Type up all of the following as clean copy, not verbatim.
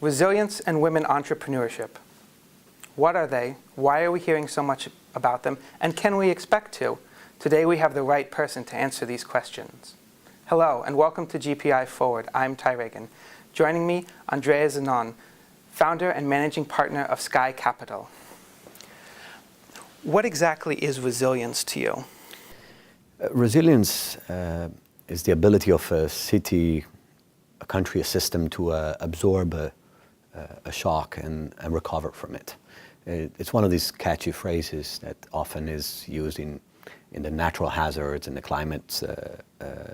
Resilience and women entrepreneurship. What are they? Why are we hearing so much about them? And can we expect to? Today we have the right person to answer these questions. Hello and welcome to GPI Forward. I'm Ty Reagan. Joining me, Andrea Zanon, founder and managing partner of SkyKapital. What exactly is resilience to you? Resilience is the ability of a city, a country, a system to absorb a shock and recover from it. It's one of these catchy phrases that often is used in the natural hazards and the climate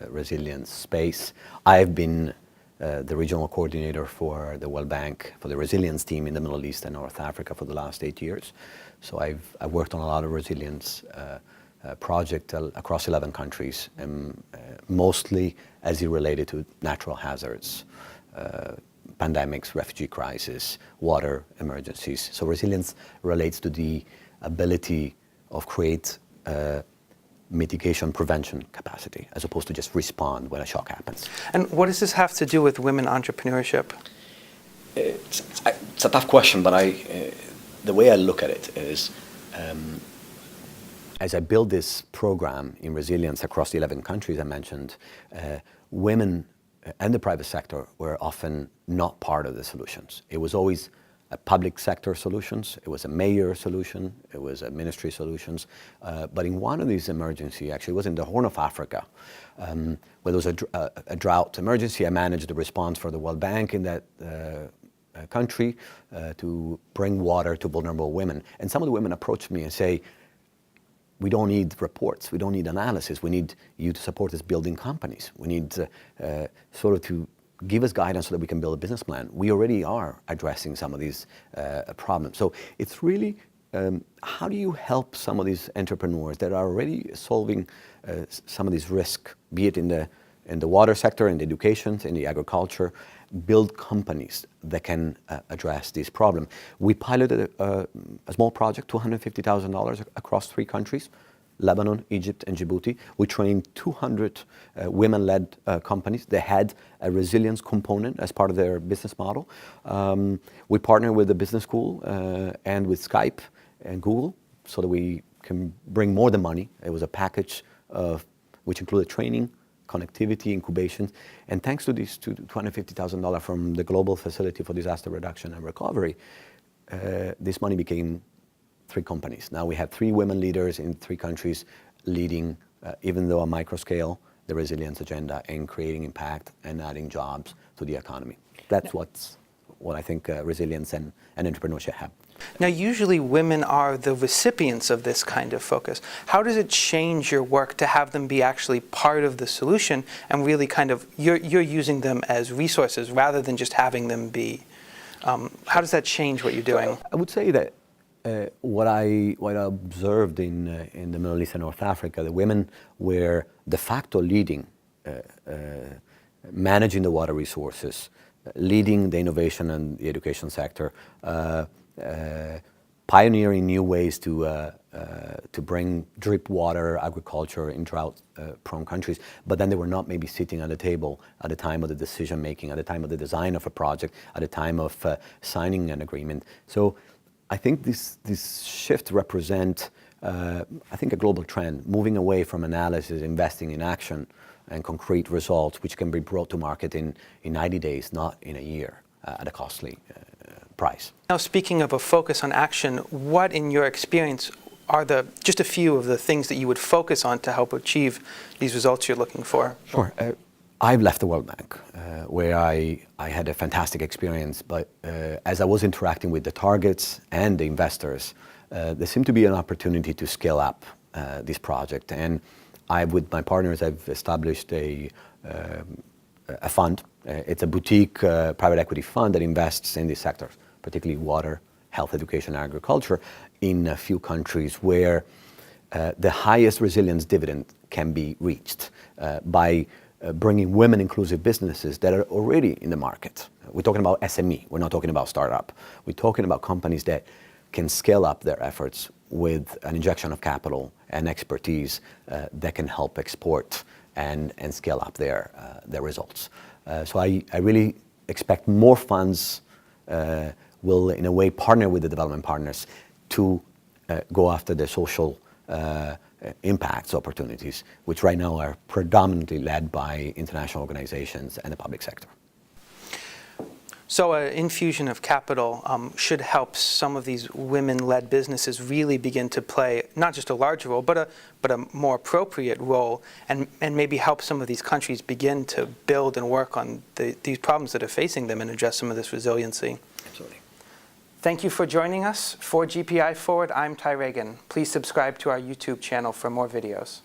resilience space. I've been the regional coordinator for the World Bank, for the resilience team in the Middle East and North Africa for the last 8 years. So I've worked on a lot of resilience projects across 11 countries, and mostly as it related to natural hazards, pandemics, refugee crisis, water emergencies. So resilience relates to the ability of create mitigation prevention capacity as opposed to just respond when a shock happens. And what does this have to do with women entrepreneurship? It's a tough question, but the way I look at it is as I build this program in resilience across the 11 countries I mentioned, women and the private sector were often not part of the solutions. It was always a public sector solutions, it was a mayor solution, it was a ministry solutions. But in one of these emergencies, actually it was in the Horn of Africa, where there was a drought emergency. I managed the response for the World Bank in that country to bring water to vulnerable women. And some of the women approached me and say, we don't need reports, we don't need analysis, we need you to support us building companies. We need sort of to give us guidance so that we can build a business plan. We already are addressing some of these problems. So it's really, how do you help some of these entrepreneurs that are already solving some of these risks, be it in the water sector, in the education, in the agriculture, build companies that can address this problem. We piloted a small project, $250,000 across 3 countries, Lebanon, Egypt, and Djibouti. We trained 200 women-led companies. They had a resilience component as part of their business model. We partnered with the business school and with Skype and Google so that we can bring more than money. It was a package which included training, connectivity, incubation, and thanks to these $250,000 from the Global Facility for Disaster Reduction and Recovery, this money became 3 companies. Now we have 3 women leaders in 3 countries leading, even though on micro scale, the resilience agenda and creating impact and adding jobs to the economy. That's what I think resilience and entrepreneurship have. Now, usually women are the recipients of this kind of focus. How does it change your work to have them be actually part of the solution and really kind of, you're using them as resources rather than just having them be, how does that change what you're doing? I would say that what I observed in the Middle East and North Africa, the women were de facto leading, managing the water resources, leading the innovation and the education sector, pioneering new ways to bring drip water agriculture in drought-prone countries, but then they were not maybe sitting at the table at the time of the decision making, at the time of the design of a project, at the time of signing an agreement. So I think this shift represents, I think, a global trend, moving away from analysis, investing in action and concrete results, which can be brought to market in 90 days, not in a year, at a costly price. Now, speaking of a focus on action, what in your experience are just a few of the things that you would focus on to help achieve these results you're looking for? Sure. I've left the World Bank, where I had a fantastic experience, but as I was interacting with the targets and the investors, there seemed to be an opportunity to scale up this project. And with my partners, I've established a fund. It's a boutique private equity fund that invests in these sectors, particularly water, health, education, and agriculture, in a few countries where the highest resilience dividend can be reached by bringing women-inclusive businesses that are already in the market. We're talking about SME. We're not talking about startup. We're talking about companies that can scale up their efforts with an injection of capital and expertise that can help export and scale up their results. So I really expect more funds will, in a way, partner with the development partners to go after the social impacts opportunities, which right now are predominantly led by international organizations and the public sector. So an infusion of capital should help some of these women-led businesses really begin to play not just a larger role, but a more appropriate role, and maybe help some of these countries begin to build and work on these problems that are facing them and address some of this resiliency. Absolutely. Thank you for joining us. For GPI Forward, I'm Ty Reagan. Please subscribe to our YouTube channel for more videos.